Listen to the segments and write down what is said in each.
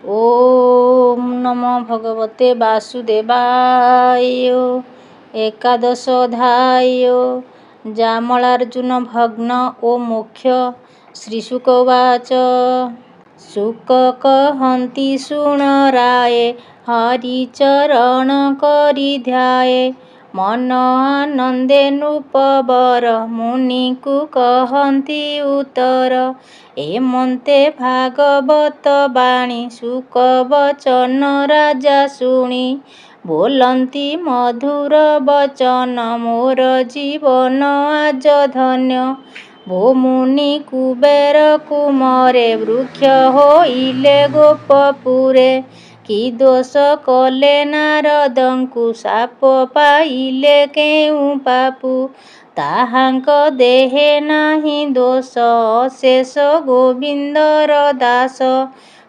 ओम नमो भगवते वासुदेवाय। एकादशोऽध्याय। जामलार्जुन भग्न ओ मोक्ष। श्रीशुक उवाच। शुक कहन्ति शुण राये, हरिचरण करि ध्याये। मन आनन्दे नृपवर, मुनिकु कहन्ति उत्तर। एमन्ते भागवत बाणी, शुक बचन राजा शुणी। बोलन्ति मधुर बचन, मोर जीवन आज धन्य। भो मुनि कुबेर कुमरे, वृक्ष होइले गोपपुरे। कि दोष कले नारदଙ୍କୁ, शाप पाइले केଉଁ ପାପୁ। ତାହାଙ୍କ ଦେହେ ନାହିଁ ଦୋଷ, ଅଶେଷ ଗୋବିନ୍ଦର ଦାସ।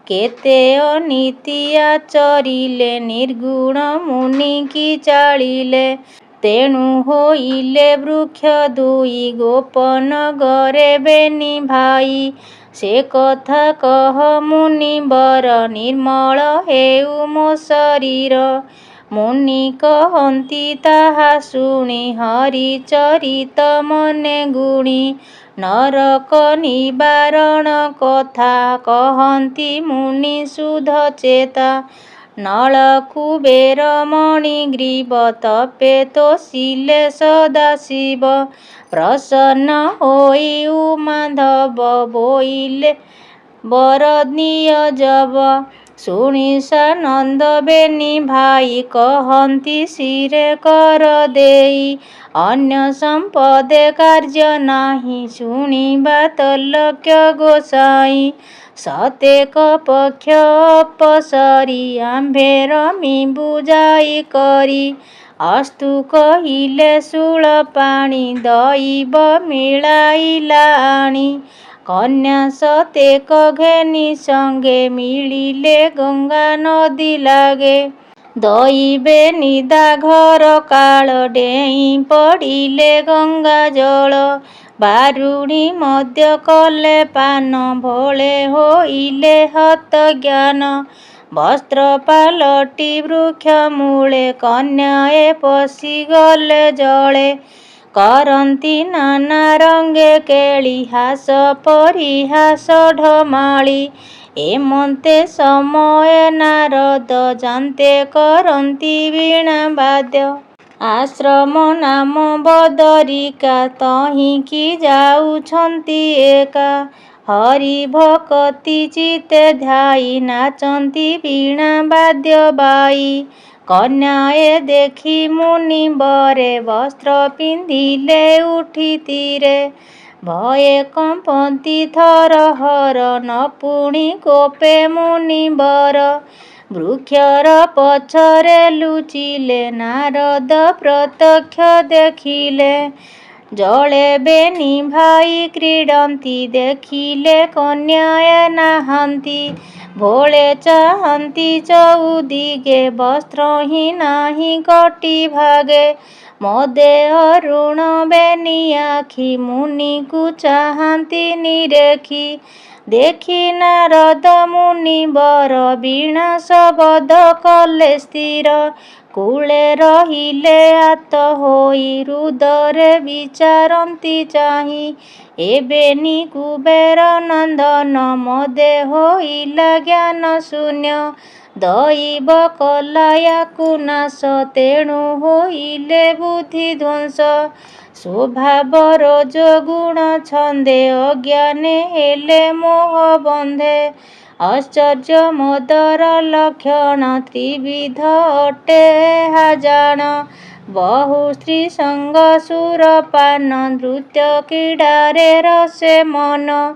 କେତେ ଅନୀତି ଆଚରିଲେ, ନିର୍ଗୁଣ ମୁନି କି ଚାଳିଲେ। ତେଣୁ ହୋଇଲେ ବୃକ୍ଷ ଦୁଇ, ଗୋପନଗରେ ବେନି ଭାଇ। ସେ କଥା କହ ମୁନିବର, ନିର୍ମଳ ହେଉ ମୋ ଶରୀର। ମୁନି କହନ୍ତି ତାହା ଶୁଣି, ହରିଚରିତ ମନେ ଗୁଣି। ନରକ ନିବାରଣ କଥା, କହନ୍ତି ମୁନି ଶୁଦ୍ଧ ଚେତା। ନଳ କୁବେର ମଣିଗ୍ରୀବ, ତପେ ତୋଷିଲେ ସଦାଶିବ। ପ୍ରସନ୍ନ ହୋଇ ଉମାଧବ, ବୋଇଲେ ବର ନିଅ ଯବ। ଶୁଣି ସାନନ୍ଦ ବେନି ଭାଇ, କହନ୍ତି ଶିରେ କର ଦେଇ। ଅନ୍ୟ ସମ୍ପଦେ କାର୍ଯ୍ୟ ନାହିଁ, ଶୁଣିବା ତଲକ୍ୟ ଗୋସାଇଁ। ସତେକ ପକ୍ଷ ଅପସରି, ଆମ୍ଭେ ରମି ବୁଝାଇ କରି। ଅସ୍ତୁ କହିଲେ ଶୂଳପାଣି, ଦଇବ ମିଳାଇଲା ଆଣି। କନ୍ୟା ସତେକ ଘେନି ସଙ୍ଗେ, ମିଳିଲେ ଗଙ୍ଗା ନଦୀ ଲାଗେ। ଦଇବେ ନିଦା ଘର କାଳ, ଡେଇଁ ପଡ଼ିଲେ ଗଙ୍ଗା ଜଳ। ବାରୁଣୀ ମଦ୍ୟ କଲେ ପାନ, ଭୋଳେ ହୋଇଲେ ହତଜ୍ଞାନ। ବସ୍ତ୍ର ପାଲଟି ବୃକ୍ଷ ମୂଳେ, କନ୍ୟାଏ ପଶିଗଲେ ଜଳେ। କରନ୍ତି ନାନା ରଙ୍ଗେ କେଳି, ହାସ ପରିହାସ ଢମାଳି। ଏମନ୍ତେ ସମୟେ ନାରଦ, ଯାନ୍ତେ କରନ୍ତି ବୀଣା ବାଦ୍ୟ। ଆଶ୍ରମ ନାମ ବଦରିକା, ତହିଁକି ଯାଉଛନ୍ତି ଏକା। ହରି ଭକତି ଚିତ୍ତେ ଧ୍ୟାଇ, ନାଚନ୍ତି ବୀଣା ବାଦ୍ୟ ବାଇ। କନ୍ୟାଏ ଦେଖି ମୁନିବରେ, ବସ୍ତ୍ର ପିନ୍ଧିଲେ ଉଠିତିରେ। ଭୟେ କମ୍ପନ୍ତି ଥରହର, ନପୁଣି କୋପେ ମୁନିବର। ବୃକ୍ଷର ପଛରେ ଲୁଚିଲେ, ନାରଦ ପ୍ରତ୍ୟକ୍ଷ ଦେଖିଲେ। ଜଳେ ବେନି ଭାଇ କ୍ରୀଡ଼ନ୍ତି, ଦେଖିଲେ କନ୍ୟାଏ ନାହାନ୍ତି। ଭୋଳେ ଚାହାନ୍ତି ଚଉଦିଗେ, ବସ୍ତ୍ରହିଁ ନାହିଁ କଟି ଭାଗେ। ମଦେ ଅରୁଣ ବେନି ଆଖି, ମୁନିକୁ ଚାହାନ୍ତି ନିରେଖି। ଦେଖି ନାରଦ ମୁନିବର, ବୀଣା ଶବଦ କଲେ ସ୍ଥିର। କୂଳେ ରହିଲେ ଆତ ହୋଇ, ହୃଦରେ ବିଚାରନ୍ତି ଚାହିଁ। ଏ ବେନି କୁବେର ନନ୍ଦନ, ମଦେ ହୋଇଲା ଜ୍ଞାନ ଶୂନ୍ୟ। ଦଇବ କଲା ୟାକୁ ନାଶ, ତେଣୁ ହୋଇଲେ ବୁଦ୍ଧି ଧ୍ୱଂସ। ସ୍ୱଭାବ ରଜ ଗୁଣ ଛନ୍ଦେ, ଅଜ୍ଞାନେ ହେଲେ ମୋହ ବନ୍ଧେ। ଐଶ୍ୱର୍ଯ୍ୟ ମଦର ଲକ୍ଷଣ, ତ୍ରିବିଧ ଅଟେ ଏହା ଜାଣ। ବହୁ ସ୍ତ୍ରୀ ସଙ୍ଗ ସୁରପାନ, ନୃତ୍ୟ କ୍ରୀଡ଼ାରେ ରସେ ମନ।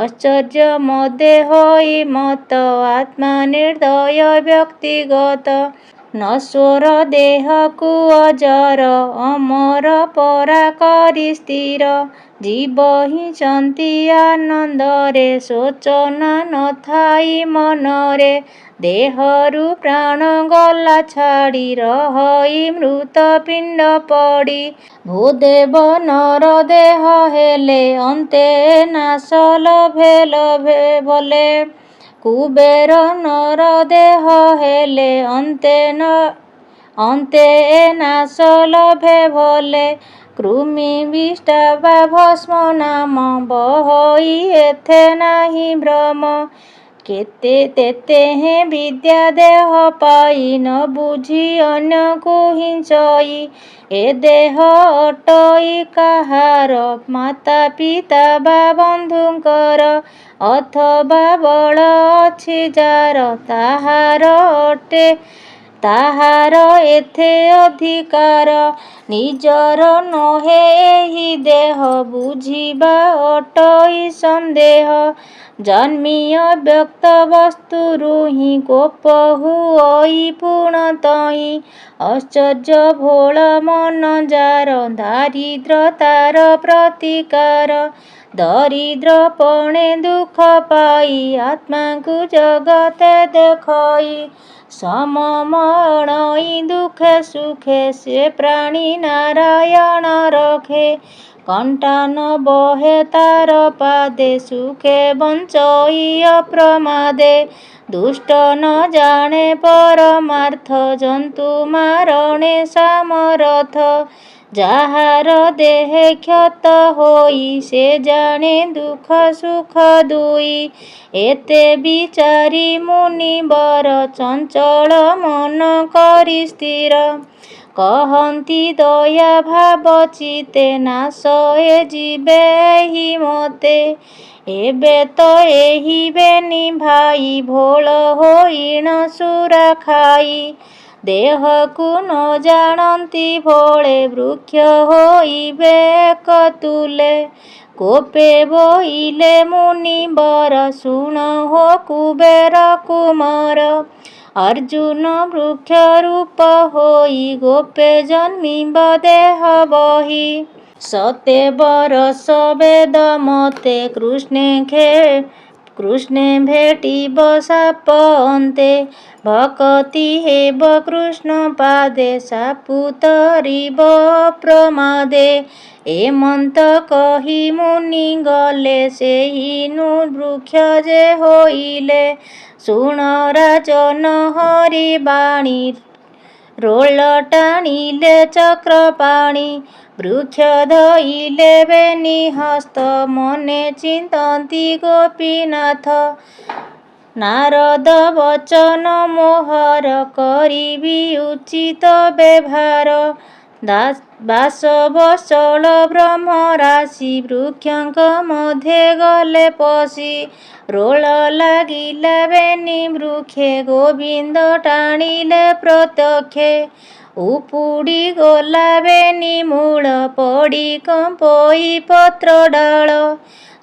ଐଶ୍ୱର୍ଯ୍ୟ ମଦେ ହୋଇ ମତ୍ତ, ଆତ୍ମା ନିର୍ଦୟ ବ୍ୟକ୍ତିଗତ। ନଶ୍ୱର ଦେହକୁ ଅଜର, ଅମର ପରା କରି ସ୍ଥିର। ଜୀବହିଁ ଚନ୍ତି ଆନନ୍ଦରେ, ଶୋଚନା ନଥାଇ ମନରେ। ଦେହରୁ ପ୍ରାଣ ଗଲା ଛାଡ଼ି, ରହଇ ମୃତ ପିଣ୍ଡ ପଡ଼ି। ଭୂଦେବ ନର ଦେହ ହେଲେ, ଅନ୍ତେ ନାଶ ଲଭେ ଲଭେ ଭଲେ। କୁବେର ନର ଦେହ ହେଲେ ଅନ୍ତେ ନାଶ ଲଭେ ଭଲେ। କୃମି ବିଷ୍ଟା ବା ଭସ୍ମ ନାମ ବହଇ ଏଥେ ନାହିଁ ଭ୍ରମ। କେତେ ତେତେ ହେଁ ବିଦ୍ୟା ଦେହ ପାଇ ନ ବୁଝି ଅନ୍ୟକୁ ହିଂସଇ। ଏ ଦେହ ଅଟଇ କାହାର ମାତା ପିତା ବା ବନ୍ଧୁଙ୍କର ଅଥବା ବଳ ଅଛି ଯାର ତାହାର ଏଥେ ଅଧିକାର। ନିଜର ନୋହେ ଏହି ଦେହ ବୁଝିବା ଅଟଇ ସନ୍ଦେହ। ଜନ୍ମିୟ ବ୍ୟକ୍ତ ବସ୍ତୁରୁ ହିଁ କୋପ ହୁଅଇ ପୁଣତଇ। ଐଶ୍ୱର୍ଯ୍ୟ ଭୋଳ ମନ ଯାର ଦାରିଦ୍ର ତାର ପ୍ରତିକାର। ଦରିଦ୍ର ପଣେ ଦୁଃଖ ପାଇ ଆତ୍ମାକୁ ଜଗତେ ଦେଖଇ। ସମମଣଇ ଦୁଃଖେ ସୁଖେ ସେ ପ୍ରାଣୀ ନାରାୟଣ ରଖେ। କଣ୍ଟା ନ ବହେ ତାର ପାଦେ ସୁଖେ ବଞ୍ଚଇ ଅପ୍ରମାଦେ। ଦୁଷ୍ଟ ନ ଜାଣେ ପରମାର୍ଥ ଜନ୍ତୁ ମାରଣେ ସାମରଥ। ଯାହାର ଦେହେ କ୍ଷତ ହୋଇ ସେ ଜାଣେ ଦୁଃଖ ସୁଖ ଦୁଇ। ଏତେ ବିଚାରି ମୁନିବର ଚଞ୍ଚଳ ମନ କରି ସ୍ଥିର। କହନ୍ତି ଦୟା ଭାବ ଚିତ୍ତେ ନାଶ ଏ ଯିବେ ଏହି ମତେ। ଏବେ ତ ଏହି ବେନି ଭାଇ ଭୋଳ ହୋଇଣ ସୁରା ଖାଇ। ଦେହକୁ ନ ଜାଣନ୍ତି ଭୋଳେ ବୃକ୍ଷ ହୋଇବେ ଏକ ତୁଲେ। କୋପେ ବୋଇଲେ ମୁନିବର ଶୁଣ ହୋ କୁବେର କୁମର। ଅର୍ଜୁନ ବୃକ୍ଷ ରୂପ ହୋଇ ଗୋପେ ଜନ୍ମିବ ଦେହ ବହି। ସତେ ବରଷ ବେଦ ମତେ କୃଷ୍ଣେ ଭେଟିବ ସାପ ଅନ୍ତେ। ଭକତି ହେବ କୃଷ୍ଣ ପାଦେ ସାପୁ ତରିବ ଅପ୍ରମାଦେ। ଏମନ୍ତ କହି ମୁନି ଗଲେ ସେହିନୁ ବୃକ୍ଷ ଯେ ହୋଇଲେ। ଶୁଣ ରାଜନ ହରି ବାଣୀ ରୋଳ ଟାଣିଲେ ଚକ୍ରପାଣି। ବୃକ୍ଷ ଧଇଲେ ବେନି ହସ୍ତ ମନେ ଚିନ୍ତନ୍ତି ଗୋପୀନାଥ। ନାରଦ ବଚନ ମୋହର କରିବି ଉଚିତ ବ୍ୟବହାର। ବାସବସଳ ବ୍ରହ୍ମ ରାଶି ବୃକ୍ଷଙ୍କ ମଧ୍ୟେ ଗଲେ ପଶି। ରୋଳ ଲାଗିଲା ବେନି ବୃକ୍ଷେ ଗୋବିନ୍ଦ ଟାଣିଲେ ପ୍ରତ୍ୟକ୍ଷେ। ଉପୁଡ଼ି ଗଲା ବେନି ମୂଳ ପଡ଼ି କମ୍ପଇ ପତ୍ର ଡାଳ।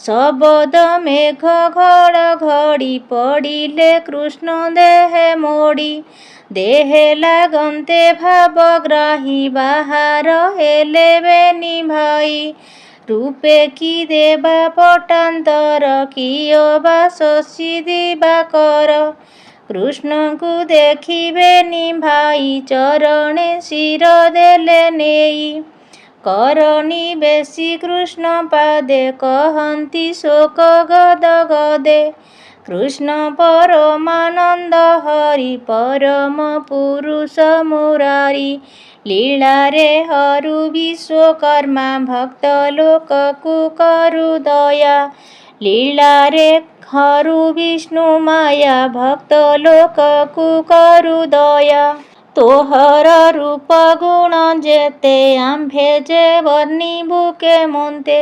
ଶବଦ ମେଘ ଘଡ଼ଘଡ଼ି ପଡ଼ିଲେ କୃଷ୍ଣ ଦେହେ ମୋଡ଼ି। ଦେହେ ଲାଗନ୍ତେ ଭାବଗ୍ରାହୀ ବାହାର ହେଲେ ବେନି ଭାଇ। ରୂପେ କି ଦେବା ପଟାନ୍ତର କିଏ ବା ଶଶୀ ଦିବାକର। କୃଷ୍ଣଙ୍କୁ ଦେଖିବେନି ଭାଇ ଚରଣେ ଶିର ଦେଲେ ନେଇ। କରନି ବେଶୀ କୃଷ୍ଣ ପାଦେ କହନ୍ତି ଶୋକ ଗଦ ଗଦେ। କୃଷ୍ଣ ପରମାନନ୍ଦ ହରି ପରମ ପୁରୁଷ ମୁରାରି। ଲୀଳାରେ ହରୁ ବିଶ୍ୱକର୍ମା ଭକ୍ତ ଲୋକକୁ କରୁ ଦୟା। ଲୀଳାରେ ହରୁ ବିଷ୍ଣୁ ମାୟା ଭକ୍ତ ଲୋକକୁ କରୁ ଦୟା। ତୋହର ରୂପ ଗୁଣ ଯେତେ ଆମ୍ଭେ ଯେ ବର୍ଣ୍ଣିବୁ କେମନ୍ତେ।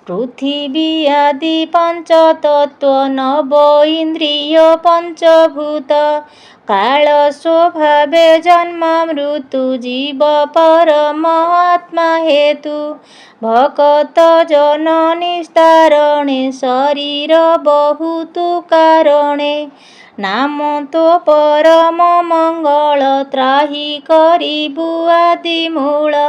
ପୃଥିବୀ ଆଦି ପଞ୍ଚତତ୍ତ୍ୱ ନବ ଇନ୍ଦ୍ରିୟ ପଞ୍ଚଭୂତ। କାଳ ସ୍ୱଭାବେ ଜନ୍ମ ମୃତ୍ୟୁ ଜୀବ ପରମ ଆତ୍ମା ହେତୁ। ଭକତ ଜନ ନିସ୍ତାରଣେ ଶରୀର ବହୁତୁ କାରଣେ। ନାମ ତୋ ପରମ ମଙ୍ଗଳ ତ୍ରାହି କରିବୁ ଆଦି ମୂଳ।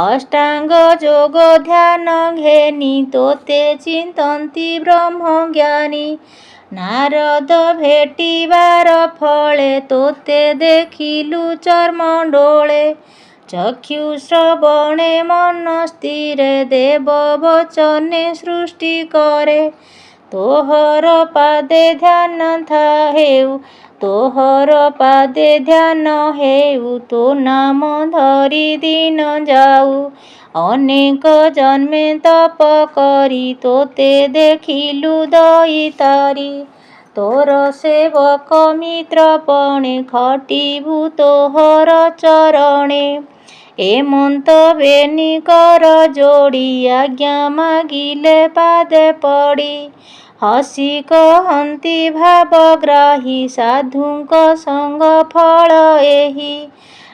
ଅଷ୍ଟାଙ୍ଗ ଯୋଗ ଧ୍ୟାନ ଘେନି ତୋତେ ଚିନ୍ତନ୍ତି ବ୍ରହ୍ମଜ୍ଞାନୀ। ନାରଦ ଭେଟିବାର ଫଳେ ତୋତେ ଦେଖିଲୁ ଚର୍ମ ଡୋଳେ। ଚକ୍ଷୁ ଶ୍ରବଣେ ମନ ସ୍ଥିରେ ଦେବ ବଚନେ ସୃଷ୍ଟି କରେ। ତୋହର ପାଦେ ଧ୍ୟାନ ହେଉ, ତୋହର ପାଦେ ଧ୍ୟାନ ହେଉ, ତୋ ନାମ ଧରି ଦିନ ଯାଉ। ଅନେକ ଜନ୍ମେ ତପ କରି ତୋତେ ଦେଖିଲୁ ଦଇତାରି। ତୋର ସେବକ ମିତ୍ର ପଣେ ଖଟିବୁ ତୋହର ଚରଣେ। ଏମନ୍ତ ବେନି କର ଯୋଡ଼ି ଆଜ୍ଞା ମାଗିଲେ ପାଦେ ପଡ଼ି। ହସି କହନ୍ତି ଭାବଗ୍ରାହୀ ସାଧୁଙ୍କ ସଙ୍ଗ ଫଳ ଏହି।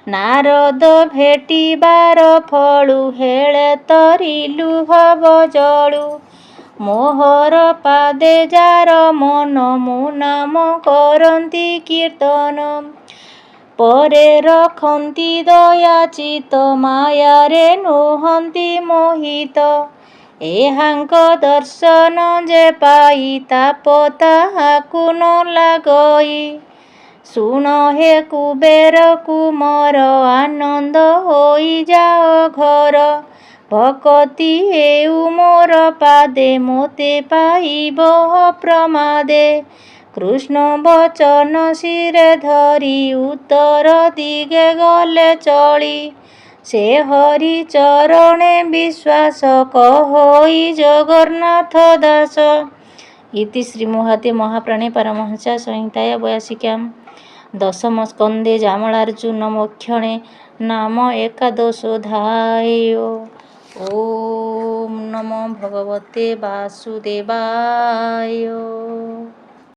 ନାରଦ ଭେଟିବାର ଫଳୁ ହେଳେ ତରିଲୁ ଭବ ଜଳୁ। ମୋହର ପାଦେ ଯାର ମନ ମୋ ନାମ କରନ୍ତି କୀର୍ତ୍ତନ। ପରେ ରଖନ୍ତି ଦୟା ଚିତ ମାୟାରେ ନୋହନ୍ତି ମୋହିତ। ଏହାଙ୍କ ଦର୍ଶନ ଯେ ପାଇ ତାପ ତାହାକୁ ନ ଲାଗଇ। ଶୁଣ ହେ କୁବେର କୁମର ଆନନ୍ଦ ହୋଇଯାଅ ଘର। ଭକତି ହେଉ ମୋର ପାଦେ ମୋତେ ପାଇବ ଅପ୍ରମାଦେ। କୃଷ୍ଣ ବଚନ ଶିରେ ଧରି ଉତ୍ତର ଦିଗେ ଗଲେ ଚଳି। ସେ ହରି ଚରଣେ ବିଶ୍ୱାସ କହଇ ଜଗନ୍ନାଥ ଦାସ। ଇତି ଶ୍ରୀ ମହାତେ ମହାପ୍ରାଣେ ପାରମହଂସ୍ୟା ସଂହିତାୟା 82 ଦଶମ ସ୍କନ୍ଧେ ଯାମଳାର୍ଜୁନ ମୋକ୍ଷଣେ ନାମ ଏକାଦଶୋऽଧ୍ୟାୟଃ। ଓମ୍ ନମୋ ଭଗବତେ ବାସୁଦେବାୟ।